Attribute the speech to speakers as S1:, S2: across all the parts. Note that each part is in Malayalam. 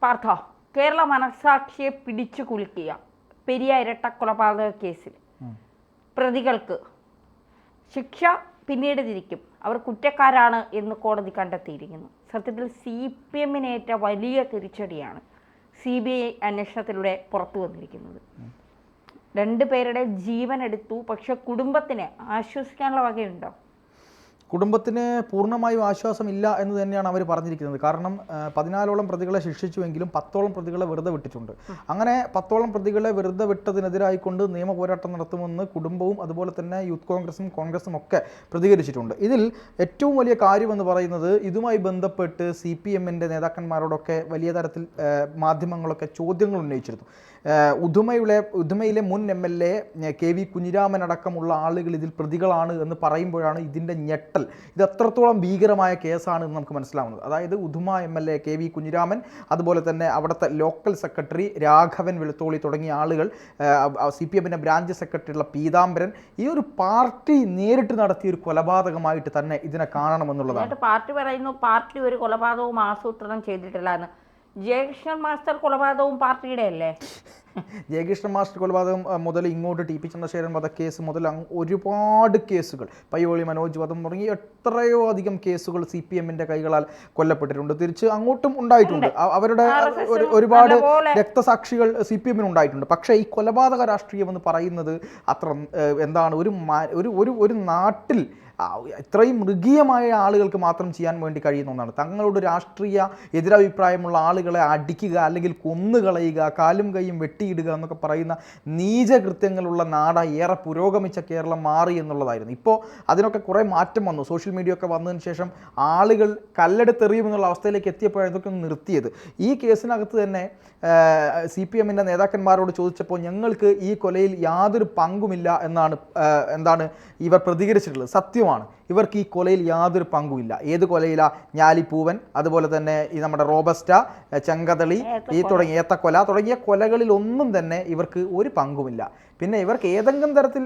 S1: പാർത്ഥ, കേരള മനസാക്ഷിയെ പിടിച്ചു കുലുക്കിയ പെരിയ ഇരട്ട കൊലപാതക കേസിൽ പ്രതികൾക്ക് ശിക്ഷ പിന്നീട് തിരിക്കും, അവർ കുറ്റക്കാരാണ് എന്ന് കോടതി കണ്ടെത്തിയിരിക്കുന്നു. സത്യത്തിൽ CPM-നേറ്റ വലിയ തിരിച്ചടിയാണ് CBI അന്വേഷണത്തിലൂടെ പുറത്തു വന്നിരിക്കുന്നത്. 2 പേരുടെ ജീവൻ എടുത്തു, പക്ഷെ കുടുംബത്തിന് ആശ്വസിക്കാനുള്ള വകയുണ്ടോ?
S2: കുടുംബത്തിന് പൂർണ്ണമായും ആശ്വാസമില്ല എന്ന് തന്നെയാണ് അവർ പറഞ്ഞിരിക്കുന്നത്. കാരണം 14ഓളം പ്രതികളെ ശിക്ഷിച്ചുവെങ്കിലും 10ഓളം പ്രതികളെ വെറുതെ വിട്ടിട്ടുണ്ട്. അങ്ങനെ 10ഓളം പ്രതികളെ വെറുതെ വിട്ടതിനെതിരായിക്കൊണ്ട് നിയമ പോരാട്ടം നടത്തുമെന്ന് കുടുംബവും അതുപോലെ തന്നെ യൂത്ത് കോൺഗ്രസും ഒക്കെ പ്രതികരിച്ചിട്ടുണ്ട്. ഇതിൽ ഏറ്റവും വലിയ കാര്യമെന്ന് പറയുന്നത് ഇതുമായി ബന്ധപ്പെട്ട് CPM-ൻ്റെ നേതാക്കന്മാരോടൊക്കെ വലിയ തരത്തിൽ മാധ്യമങ്ങളൊക്കെ ചോദ്യങ്ങൾ ഉന്നയിച്ചിരുന്നു. ഉദുമയിലെ മുൻ MLA KV കുഞ്ഞിരാമൻ അടക്കമുള്ള ആളുകൾ ഇതിൽ പ്രതികളാണ് എന്ന് പറയുമ്പോഴാണ് ഇതിൻ്റെ ഞെട്ടൽ. ഇത് എത്രത്തോളം ഭീകരമായ കേസാണ് എന്ന് നമുക്ക് മനസ്സിലാവുന്നത്. അതായത് ഉദുമ MLA KV കുഞ്ഞിരാമൻ, അതുപോലെ തന്നെ അവിടുത്തെ ലോക്കൽ സെക്രട്ടറി രാഘവൻ വെളുത്തോളി തുടങ്ങിയ ആളുകൾ, CPM-ൻ്റെ ബ്രാഞ്ച് സെക്രട്ടറിയുള്ള പീതാംബരൻ, ഈ ഒരു പാർട്ടി നേരിട്ട് നടത്തിയ ഒരു കൊലപാതകമായിട്ട് തന്നെ ഇതിനെ കാണണമെന്നുള്ളതാണ്.
S1: പാർട്ടി പറയുന്നു പാർട്ടി ഒരു കൊലപാതകവും ആസൂത്രണം ചെയ്തിട്ടില്ല എന്ന്. ജയകൃഷ്ണൻ മാസ്റ്റർ കൊലപാതകവും പാർട്ടിയുടെ അല്ലേ?
S2: ജയകൃഷ്ണൻ മാസ്റ്റർ കൊലപാതകം മുതൽ ഇങ്ങോട്ട് TP ചന്ദ്രശേഖരൻ വധക്കേസ് മുതൽ ഒരുപാട് കേസുകൾ, പയ്യോളി മനോജ് വധം തുടങ്ങി എത്രയോ അധികം കേസുകൾ CPM-ൻ്റെ കൈകളാൽ കൊല്ലപ്പെട്ടിട്ടുണ്ട്. തിരിച്ച് അങ്ങോട്ടും ഉണ്ടായിട്ടുണ്ട്. അവരുടെ ഒരുപാട് രക്തസാക്ഷികൾ CPM-ന് ഉണ്ടായിട്ടുണ്ട്. പക്ഷേ ഈ കൊലപാതക രാഷ്ട്രീയം എന്ന് പറയുന്നത് അത്ര എന്താണ്, ഒരു നാട്ടിൽ ഇത്രയും മൃഗീയമായ ആളുകൾക്ക് മാത്രം ചെയ്യാൻ വേണ്ടി കഴിയുന്ന ഒന്നാണ്. തങ്ങളുടെ രാഷ്ട്രീയ എതിരഭിപ്രായമുള്ള ആളുകളെ അടിക്കുക, അല്ലെങ്കിൽ കൊന്നുകളയുക, കാലും കൈയും വെട്ടിയിടുക എന്നൊക്കെ പറയുന്ന നീചകൃത്യങ്ങളുള്ള നാടായി ഏറെ പുരോഗമിച്ച കേരളം മാറി എന്നുള്ളതായിരുന്നു. ഇപ്പോൾ അതിനൊക്കെ കുറേ മാറ്റം വന്നു. സോഷ്യൽ മീഡിയ ഒക്കെ വന്നതിന് ശേഷം ആളുകൾ കല്ലെടുത്തെറിയുമെന്നുള്ള അവസ്ഥയിലേക്ക് എത്തിയപ്പോഴാണ് ഇതൊക്കെ ഒന്ന് നിർത്തിയത്. ഈ കേസിനകത്ത് തന്നെ CPM-ൻ്റെ നേതാക്കന്മാരോട് ചോദിച്ചപ്പോൾ ഞങ്ങൾക്ക് ഈ കൊലയിൽ യാതൊരു പങ്കുമില്ല എന്താണ് ഇവർ പ്രതികരിച്ചിട്ടുള്ളത്. സത്യമാണ്, ഇവർക്ക് ഈ കൊലയിൽ യാതൊരു പങ്കുമില്ല. ഏത് കൊലയിലാ? ഞാലിപ്പൂവൻ, അതുപോലെ തന്നെ ഈ നമ്മുടെ റോബസ്റ്റ, ചെങ്കതളി, തുടങ്ങിയ ഏത്തക്കൊല തുടങ്ങിയ കൊലകളിൽ ഒന്നും തന്നെ ഇവർക്ക് ഒരു പങ്കുമില്ല. പിന്നെ ഇവർക്ക് ഏതെങ്കിലും തരത്തിൽ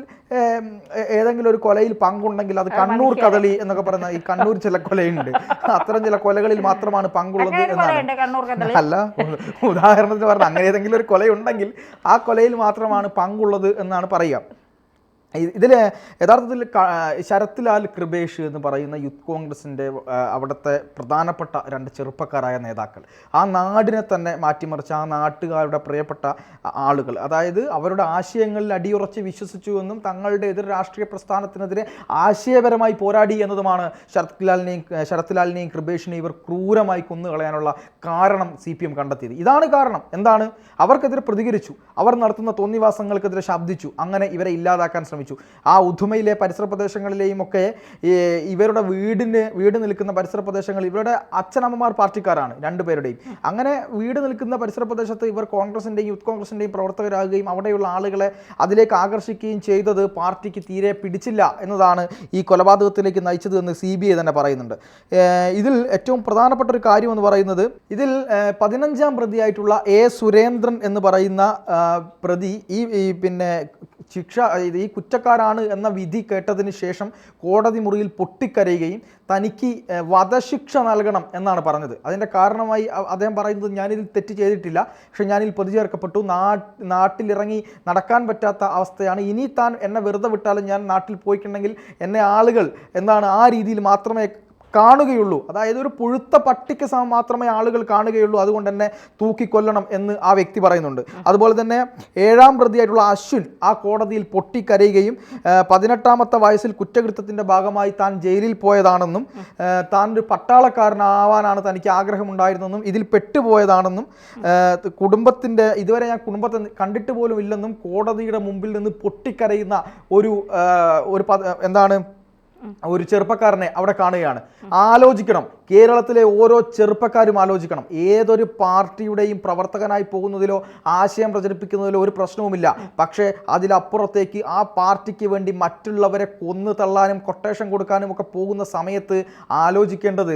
S2: ഏതെങ്കിലും ഒരു കൊലയിൽ പങ്കുണ്ടെങ്കിൽ അത് കണ്ണൂർ കദളി എന്നൊക്കെ പറയുന്ന ഈ കണ്ണൂർ ചില കൊലയുണ്ട്, അത്തരം ചില കൊലകളിൽ മാത്രമാണ് പങ്കുള്ളത് എന്നാണ്. അല്ല, ഉദാഹരണത്തിന് പറഞ്ഞാൽ അങ്ങനെ ഏതെങ്കിലും ഒരു കൊലയുണ്ടെങ്കിൽ ആ കൊലയിൽ മാത്രമാണ് പങ്കുള്ളത് എന്നാണ് പറയുക. ഇതിൽ യഥാർത്ഥത്തിൽ ശരത്ലാൽ കൃപേഷ് എന്ന് പറയുന്ന യൂത്ത് കോൺഗ്രസിൻ്റെ അവിടുത്തെ പ്രധാനപ്പെട്ട 2 ചെറുപ്പക്കാരായ നേതാക്കൾ, ആ നാടിനെ തന്നെ മാറ്റിമറിച്ച ആ നാട്ടുകാരുടെ പ്രിയപ്പെട്ട ആളുകൾ, അതായത് അവരുടെ ആശയങ്ങളിൽ അടിയുറച്ച് വിശ്വസിച്ചു എന്നും തങ്ങളുടെ എതിർ രാഷ്ട്രീയ പ്രസ്ഥാനത്തിനെതിരെ ആശയപരമായി പോരാടി എന്നതുമാണ് ശരത്ലാലിനെയും കൃപേഷിനെയും ഇവർ ക്രൂരമായി കൊന്നുകളയാനുള്ള കാരണം CPM കണ്ടെത്തിയത്. ഇതാണ് കാരണം. എന്താണ്? അവർക്കെതിരെ പ്രതികരിച്ചു, അവർ നടത്തുന്ന തോന്നിവാസങ്ങൾക്കെതിരെ ശബ്ദിച്ചു, അങ്ങനെ ഇവരെ ഇല്ലാതാക്കാൻ ശ്രമിച്ചു. ആ ഉദുമയിലെ പരിസര പ്രദേശങ്ങളിലെയും ഒക്കെ ഇവരുടെ വീട് നിൽക്കുന്ന പരിസര പ്രദേശങ്ങളിൽ ഇവരുടെ അച്ഛനമ്മമാർ പാർട്ടിക്കാരാണ് 2 പേരുടെയും. അങ്ങനെ വീട് നിൽക്കുന്ന പരിസര പ്രദേശത്ത് ഇവർ കോൺഗ്രസിൻ്റെയും യൂത്ത് കോൺഗ്രസിൻ്റെയും പ്രവർത്തകരാകുകയും അവിടെയുള്ള ആളുകളെ അതിലേക്ക് ആകർഷിക്കുകയും ചെയ്തത് പാർട്ടിക്ക് തീരെ പിടിച്ചില്ല എന്നതാണ് ഈ കൊലപാതകത്തിലേക്ക് നയിച്ചത് എന്ന് CBI തന്നെ പറയുന്നുണ്ട്. ഇതിൽ ഏറ്റവും പ്രധാനപ്പെട്ട ഒരു കാര്യം എന്ന് പറയുന്നത്, ഇതിൽ 15ാം പ്രതിയായിട്ടുള്ള A സുരേന്ദ്രൻ എന്ന് പറയുന്ന പ്രതി പിന്നെ ഈ കുറ്റക്കാരാണ് എന്ന വിധി കേട്ടതിന് ശേഷം കോടതി മുറിയിൽ പൊട്ടിക്കരയുകയും തനിക്ക് വധശിക്ഷ നൽകണം എന്നാണ് പറഞ്ഞത്. അതിൻ്റെ കാരണമായി അദ്ദേഹം പറയുന്നത്, ഞാനിതിൽ തെറ്റ് ചെയ്തിട്ടില്ല, പക്ഷെ ഞാനിൽ പ്രതി ചേർക്കപ്പെട്ടു, നാട്ടിലിറങ്ങി നടക്കാൻ പറ്റാത്ത അവസ്ഥയാണ്, ഇനി താൻ എന്നെ വെറുതെ വിട്ടാലും ഞാൻ നാട്ടിൽ പോയിട്ടുണ്ടെങ്കിൽ എന്നെ ആളുകൾ ആ രീതിയിൽ മാത്രമേ കാണുകയുള്ളൂ, അതായത് ഒരു പുഴുത്ത പട്ടിക്ക് മാത്രമേ ആളുകൾ കാണുകയുള്ളൂ, അതുകൊണ്ട് തന്നെ തൂക്കിക്കൊല്ലണം എന്ന് ആ വ്യക്തി പറയുന്നുണ്ട്. അതുപോലെ തന്നെ 7ാം പ്രതിയായിട്ടുള്ള അശ്വിൻ ആ കോടതിയിൽ പൊട്ടിക്കരയുകയും 18ാമത്തെ വയസ്സിൽ കുറ്റകൃത്യത്തിൻ്റെ ഭാഗമായി താൻ ജയിലിൽ പോയതാണെന്നും താൻ ഒരു പട്ടാളക്കാരനാവാനാണ് തനിക്ക് ആഗ്രഹമുണ്ടായിരുന്നെന്നും ഇതിൽ പെട്ടുപോയതാണെന്നും കുടുംബത്തിൻ്റെ ഇതുവരെ ഞാൻ കുടുംബത്തെ കണ്ടിട്ട് പോലും ഇല്ലെന്നും കോടതിയുടെ മുമ്പിൽ നിന്ന് പൊട്ടിക്കരയുന്ന ഒരു ചെറുപ്പക്കാരനെ അവിടെ കാണുകയാണ്. ആലോചിക്കണം, കേരളത്തിലെ ഓരോ ചെറുപ്പക്കാരും ആലോചിക്കണം. ഏതൊരു പാർട്ടിയുടെയും പ്രവർത്തകനായി പോകുന്നതിലോ ആശയം പ്രചരിപ്പിക്കുന്നതിലോ ഒരു പ്രശ്നവുമില്ല. പക്ഷേ അതിലപ്പുറത്തേക്ക് ആ പാർട്ടിക്ക് വേണ്ടി മറ്റുള്ളവരെ കൊന്നു തള്ളാനും കൊട്ടേഷൻ കൊടുക്കാനും ഒക്കെ പോകുന്ന സമയത്ത് ആലോചിക്കേണ്ടത്,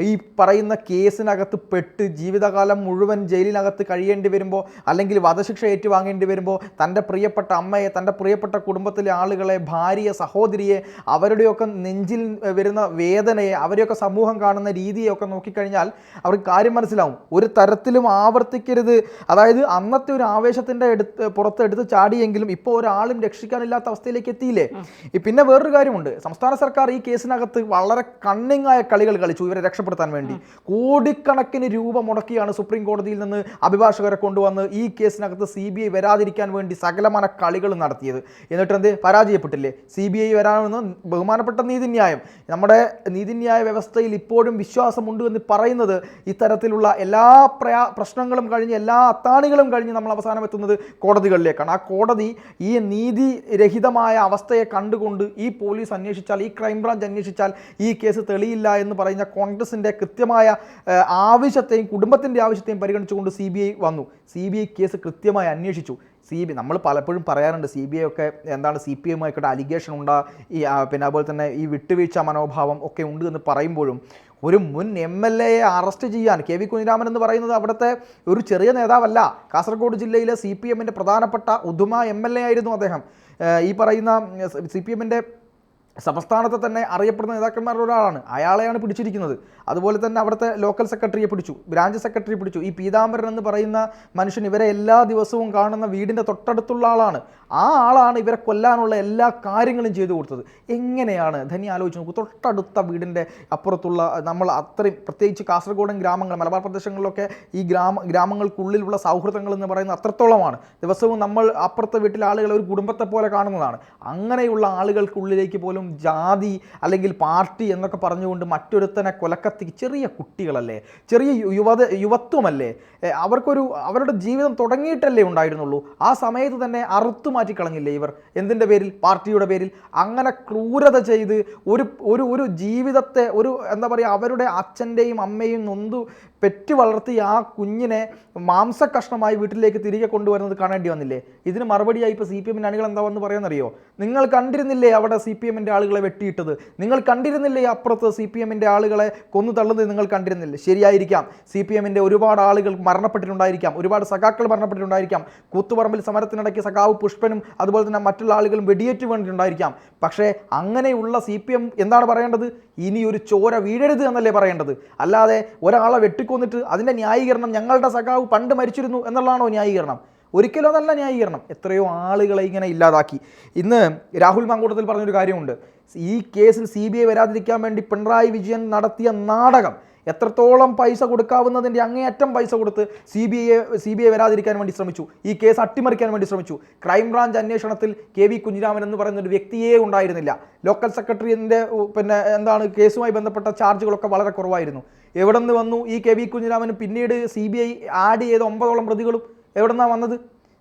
S2: ഈ പറയുന്ന കേസിനകത്ത് പെട്ട് ജീവിതകാലം മുഴുവൻ ജയിലിനകത്ത് കഴിയേണ്ടി വരുമ്പോൾ, അല്ലെങ്കിൽ വധശിക്ഷ ഏറ്റുവാങ്ങേണ്ടി വരുമ്പോൾ തൻ്റെ പ്രിയപ്പെട്ട അമ്മയെ, തൻ്റെ പ്രിയപ്പെട്ട കുടുംബത്തിലെ ആളുകളെ, ഭാര്യയെ, സഹോദരിയെ, അവരുടെയൊക്കെ നെഞ്ചിൽ വരുന്ന വേദനയെ, അവരെയൊക്കെ സമൂഹം കാണുന്ന രീതിയൊക്കെ നോക്കിക്കഴിഞ്ഞാൽ അവർക്ക് കാര്യം മനസ്സിലാവും. ഒരു തരത്തിലും ആവർത്തിക്കരുത്. അതായത് അന്നത്തെ ഒരു ആവേശത്തിൻ്റെ പുറത്തെടുത്ത് ചാടിയെങ്കിലും ഇപ്പോൾ ഒരാളും രക്ഷിക്കാനില്ലാത്ത അവസ്ഥയിലേക്ക് എത്തിയില്ലേ. പിന്നെ വേറൊരു കാര്യമുണ്ട്, സംസ്ഥാന സർക്കാർ ഈ കേസിനകത്ത് വളരെ കണ്ണിങ് ആയ കളികൾ കളിച്ചു ഇവരെ രക്ഷപ്പെടുത്താൻ വേണ്ടി. കോടിക്കണക്കിന് രൂപ മുടക്കിയാണ് സുപ്രീം കോടതിയിൽ നിന്ന് അഭിഭാഷകരെ കൊണ്ടുവന്ന് ഈ കേസിനകത്ത് CBI വരാതിരിക്കാൻ വേണ്ടി സകലമാന കളികൾ നടത്തിയത്. എന്നിട്ട് എന്ത് പരാജയപ്പെട്ടില്ലേ? CBI വരാമെന്ന് ബഹുമാനപ്പെട്ട നീതിന്യായം, നമ്മുടെ നീതിന്യായ വ്യവസ്ഥയിൽ ഇപ്പോഴും വിശ്വാസമുണ്ട് എന്ന് പറയുന്നത് ഇത്തരത്തിലുള്ള എല്ലാ പ്രശ്നങ്ങളും കഴിഞ്ഞ് എല്ലാ അത്താണികളും കഴിഞ്ഞ് നമ്മൾ അവസാനം എത്തുന്നത് കോടതികളിലേക്കാണ്. ആ കോടതി ഈ നീതിരഹിതമായ അവസ്ഥയെ കണ്ടുകൊണ്ട് ഈ പോലീസ് അന്വേഷിച്ചാൽ, ഈ ക്രൈംബ്രാഞ്ച് അന്വേഷിച്ചാൽ ഈ കേസ് തെളിയില്ല എന്ന് പറയുന്ന കോൺഗ്രസിൻ്റെ കൃത്യമായ ആവശ്യത്തെയും കുടുംബത്തിൻ്റെ ആവശ്യത്തെയും പരിഗണിച്ചുകൊണ്ട് CBI വന്നു. CBI കേസ് കൃത്യമായി അന്വേഷിച്ചു. നമ്മൾ പലപ്പോഴും പറയാറുണ്ട് CBI ഒക്കെ എന്താണ് CPM ആയിക്കോട്ടെ അലിഗേഷൻ ഉണ്ടാ ഈ പിന്നെ അതുപോലെ തന്നെ ഈ വിട്ടുവീഴ്ച മനോഭാവം ഒക്കെ ഉണ്ട് എന്ന് പറയുമ്പോഴും ഒരു മുൻ MLA അറസ്റ്റ് ചെയ്യാൻ KV കുഞ്ഞിരാമൻ എന്ന് പറയുന്നത് അവിടുത്തെ ഒരു ചെറിയ നേതാവല്ല. കാസർഗോഡ് ജില്ലയിലെ CPMൻ്റെ പ്രധാനപ്പെട്ട ഉദുമ MLA ആയിരുന്നു അദ്ദേഹം. ഈ പറയുന്ന CPMൻ്റെ സംസ്ഥാനത്തെ തന്നെ അറിയപ്പെടുന്ന നേതാക്കന്മാരുടെ ഒരാളാണ്. അയാളെയാണ് പിടിച്ചിരിക്കുന്നത്. അതുപോലെ തന്നെ അവിടുത്തെ ലോക്കൽ സെക്രട്ടറിയെ പിടിച്ചു, ബ്രാഞ്ച് സെക്രട്ടറി പിടിച്ചു. ഈ പീതാംബരൻ എന്ന് പറയുന്ന മനുഷ്യൻ ഇവരെ എല്ലാ ദിവസവും കാണുന്ന വീടിൻ്റെ തൊട്ടടുത്തുള്ള ആളാണ്. ആ ആളാണ് ഇവരെ കൊല്ലാനുള്ള എല്ലാ കാര്യങ്ങളും ചെയ്തു കൊടുത്തത്. എങ്ങനെയാണ് ധനി ആലോചിച്ച് നോക്കൂ, തൊട്ടടുത്ത വീടിൻ്റെ അപ്പുറത്തുള്ള നമ്മൾ അത്രയും, പ്രത്യേകിച്ച് കാസർഗോഡൻ ഗ്രാമങ്ങൾ, മലബാർ പ്രദേശങ്ങളിലൊക്കെ ഈ ഗ്രാമങ്ങൾക്കുള്ളിലുള്ള സൗഹൃദങ്ങൾ എന്ന് പറയുന്നത് അത്രത്തോളമാണ്. ദിവസവും നമ്മൾ അപ്പുറത്തെ വീട്ടിലെ ആളുകളെ ഒരു കുടുംബത്തെ പോലെ കാണുന്നതാണ്. അങ്ങനെയുള്ള ആളുകൾക്കുള്ളിലേക്ക് പോലും ജാതി അല്ലെങ്കിൽ പാർട്ടി എന്നൊക്കെ പറഞ്ഞുകൊണ്ട് മറ്റൊരുത്തനെ കൊലക്കത്തി, ചെറിയ കുട്ടികളല്ലേ, ചെറിയ യുവത്വമല്ലേ, അവരുടെ ജീവിതം തുടങ്ങിയിട്ടല്ലേ ഉണ്ടായിരുന്നുള്ളൂ. ആ സമയത്ത് തന്നെ അറുത്തു മാറ്റിക്കളഞ്ഞില്ലേ ഇവർ? എന്തിൻ്റെ പേരിൽ? പാർട്ടിയുടെ പേരിൽ. അങ്ങനെ ക്രൂരത ചെയ്ത് ഒരു ജീവിതത്തെ, എന്താ പറയുക, അവരുടെ അച്ഛൻ്റെയും അമ്മയും നൊന്തു പെറ്റ് വളർത്തി ആ കുഞ്ഞിനെ മാംസക്കഷ്ണമായി വീട്ടിലേക്ക് തിരികെ കൊണ്ടുവരുന്നത് കാണേണ്ടി വന്നില്ലേ? ഇതിന് മറുപടിയായി ഇപ്പോൾ CPMൻ്റെ അണികൾ എന്താ വന്ന് പറയുന്നറിയോ? നിങ്ങൾ കണ്ടിരുന്നില്ലേ അവിടെ CPMൻ്റെ ആളുകളെ വെട്ടിയിട്ടത്? നിങ്ങൾ കണ്ടിരുന്നില്ലേ അപ്പുറത്ത് CPMൻ്റെ ആളുകളെ കൊന്നു തള്ളുന്നത്? നിങ്ങൾ കണ്ടിരുന്നില്ലേ? ശരിയായിരിക്കാം, CPMൻ്റെ ഒരുപാട് ആളുകൾ മരണപ്പെട്ടിട്ടുണ്ടായിരിക്കാം, ഒരുപാട് സഖാക്കൾ മരണപ്പെട്ടിട്ടുണ്ടായിരിക്കാം. കൂത്തുപറമ്പിൽ സമരത്തിനിടയ്ക്ക് സഖാവ് പുഷ്പനും അതുപോലെ തന്നെ മറ്റുള്ള ആളുകളും വെടിയേറ്റ് വീണിട്ടുണ്ടായിരിക്കാം. പക്ഷേ അങ്ങനെയുള്ള CPM എന്താണ് പറയേണ്ടത്? ഇനി ഒരു ചോര വീഴരുത് എന്നല്ലേ പറയേണ്ടത്? അല്ലാതെ ഒരാളെ വെട്ടിക്കൊന്നിട്ട് അതിൻ്റെ ന്യായീകരണം ഞങ്ങളുടെ സഖാവ് പണ്ട് മരിച്ചിരുന്നു എന്നുള്ളതാണോ ന്യായീകരണം? ഒരിക്കലും അതല്ല ന്യായീകരണം. എത്രയോ ആളുകളെ ഇങ്ങനെ ഇല്ലാതാക്കി. ഇന്ന് രാഹുൽ മാങ്കൂട്ടത്തിൽ പറഞ്ഞൊരു കാര്യമുണ്ട്, ഈ കേസിൽ CBI വരാതിരിക്കാൻ വേണ്ടി പിണറായി വിജയൻ നടത്തിയ നാടകം, എത്രത്തോളം പൈസ കൊടുക്കാവുന്നതിൻ്റെ അങ്ങേയറ്റം പൈസ കൊടുത്ത് CBI വരാതിരിക്കാൻ വേണ്ടി ശ്രമിച്ചു, ഈ കേസ് അട്ടിമറിക്കാൻ വേണ്ടി ശ്രമിച്ചു. ക്രൈംബ്രാഞ്ച് അന്വേഷണത്തിൽ KV കുഞ്ഞിരാമൻ എന്ന് പറയുന്ന ഒരു വ്യക്തിയേ ഉണ്ടായിരുന്നില്ല. ലോക്കൽ സെക്രട്ടറിൻ്റെ കേസുമായി ബന്ധപ്പെട്ട ചാർജുകളൊക്കെ വളരെ കുറവായിരുന്നു. എവിടെ നിന്ന് വന്നു ഈ KV കുഞ്ഞിരാമന് പിന്നീട് CBI ആഡ് ചെയ്ത 9ഓളം പ്രതികളും? എവിടെ നിന്നാണ് വന്നത്?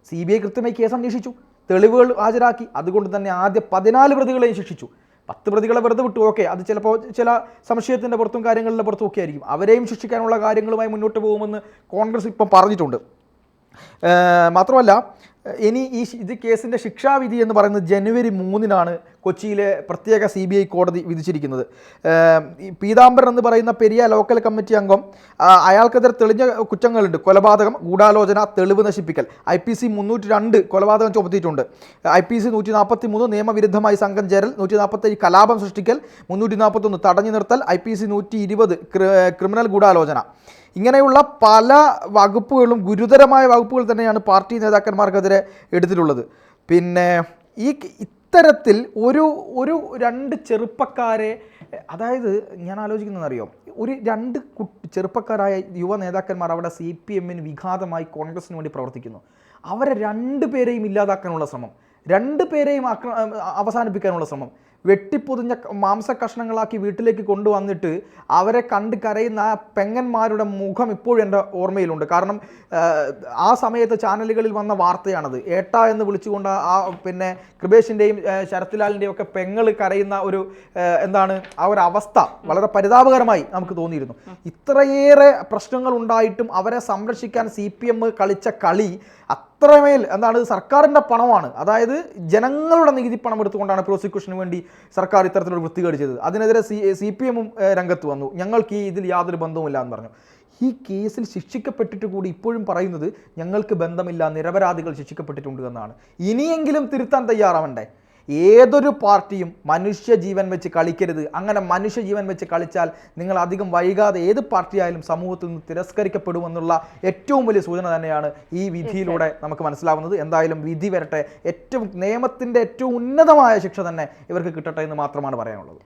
S2: CBI കൃത്യമായി കേസ് അന്വേഷിച്ചു, തെളിവുകൾ ഹാജരാക്കി. അതുകൊണ്ട് തന്നെ ആദ്യ 14 പ്രതികളെയും ശിക്ഷിച്ചു. 10 പ്രതികളെ വെറുതെ വിട്ടു, ഓക്കെ, അത് ചിലപ്പോൾ ചില സംശയത്തിൻ്റെ പുറത്തും കാര്യങ്ങളുടെ പുറത്തും ഒക്കെ ആയിരിക്കും. അവരെയും ശിക്ഷിക്കാനുള്ള കാര്യങ്ങളുമായി മുന്നോട്ട് പോകുമെന്ന് കോൺഗ്രസ് ഇപ്പം പറഞ്ഞിട്ടുണ്ട്. മാത്രമല്ല ഇനി ഇത് കേസിൻ്റെ ശിക്ഷാവിധി എന്ന് പറയുന്നത് ജനുവരി 3-നാണ് കൊച്ചിയിലെ പ്രത്യേക CBI കോടതി വിധിച്ചിരിക്കുന്നത്. പീതാംബരൻ എന്ന് പറയുന്ന പെരിയ ലോക്കൽ കമ്മിറ്റി അംഗം, അയാൾക്കെതിരെ തെളിഞ്ഞ കുറ്റങ്ങളുണ്ട്. കൊലപാതകം, ഗൂഢാലോചന, തെളിവ് നശിപ്പിക്കൽ. IPC 302 കൊലപാതകം ചുമത്തിയിട്ടുണ്ട്. IPC 143 നിയമവിരുദ്ധമായി സംഘം ചേരൽ, 147 കലാപം സൃഷ്ടിക്കൽ, 341 തടഞ്ഞു നിർത്തൽ, IPC 120 ക്രിമിനൽ ഗൂഢാലോചന. ഇങ്ങനെയുള്ള പല വകുപ്പുകളും, ഗുരുതരമായ വകുപ്പുകൾ തന്നെയാണ് പാർട്ടി നേതാക്കന്മാർക്കെതിരെ എടുത്തിട്ടുള്ളത്. പിന്നെ ഇത്തരത്തിൽ ഒരു 2 ചെറുപ്പക്കാരെ, അതായത് ഞാൻ ആലോചിക്കുന്നതെന്നറിയോ, ഒരു 2 ചെറുപ്പക്കാരായ യുവ നേതാക്കന്മാർ അവിടെ CPMന് വിഘാതമായി കോൺഗ്രസിന് വേണ്ടി പ്രവർത്തിക്കുന്നു. അവരെ 2 പേരെയും ഇല്ലാതാക്കാനുള്ള ശ്രമം, 2 പേരെയും അവസാനിപ്പിക്കാനുള്ള ശ്രമം, വെട്ടിപ്പൊതിഞ്ഞ മാംസക്കഷ്ണങ്ങളാക്കി വീട്ടിലേക്ക് കൊണ്ടുവന്നിട്ട് അവരെ കണ്ട് കരയുന്ന ആ പെങ്ങന്മാരുടെ മുഖം ഇപ്പോഴും എൻ്റെ ഓർമ്മയിലുണ്ട്. കാരണം ആ സമയത്ത് ചാനലുകളിൽ വന്ന വാർത്തയാണത്. ഏട്ട എന്ന് വിളിച്ചുകൊണ്ട് പിന്നെ കൃപേഷിൻ്റെയും ശരത്ലാലിൻ്റെയും ഒക്കെ പെങ്ങൾ കരയുന്ന ആ ഒരു അവസ്ഥ വളരെ പരിതാപകരമായി നമുക്ക് തോന്നിയിരുന്നു. ഇത്രയേറെ പ്രശ്നങ്ങൾ ഉണ്ടായിട്ടും അവരെ സംരക്ഷിക്കാൻ CPM കളിച്ച കളി അത്രമേൽ സർക്കാരിൻ്റെ പണമാണ്. അതായത് ജനങ്ങളുടെ നികുതി പണം എടുത്തുകൊണ്ടാണ് പ്രോസിക്യൂഷന് വേണ്ടി സർക്കാർ ഇത്തരത്തിലൊരു വൃത്തികേട് ചെയ്തത്. അതിനെതിരെ CPMഉം രംഗത്ത് വന്നു. ഞങ്ങൾക്ക് ഇതിൽ യാതൊരു ബന്ധവുമില്ല എന്ന് പറഞ്ഞു. ഈ കേസിൽ ശിക്ഷിക്കപ്പെട്ടിട്ട് കൂടി ഇപ്പോഴും പറയുന്നത് ഞങ്ങൾക്ക് ബന്ധമില്ല, നിരപരാധികൾ ശിക്ഷിക്കപ്പെട്ടിട്ടുണ്ട് എന്നാണ്. ഇനിയെങ്കിലും തിരുത്താൻ തയ്യാറാവണ്ടേ? ഏതൊരു പാർട്ടിയും മനുഷ്യജീവൻ വെച്ച് കളിക്കരുത്. അങ്ങനെ മനുഷ്യജീവൻ വെച്ച് കളിച്ചാൽ നിങ്ങൾ അധികം വൈകാതെ ഏത് പാർട്ടിയായാലും സമൂഹത്തിൽ നിന്ന് തിരസ്കരിക്കപ്പെടുമെന്നുള്ള ഏറ്റവും വലിയ സൂചന തന്നെയാണ് ഈ വിധിയിലൂടെ നമുക്ക് മനസ്സിലാവുന്നത്. എന്തായാലും വിധി വരട്ടെ, നിയമത്തിൻ്റെ ഏറ്റവും ഉന്നതമായ ശിക്ഷ തന്നെ ഇവർക്ക് കിട്ടട്ടെ എന്ന് മാത്രമാണ് പറയാനുള്ളത്.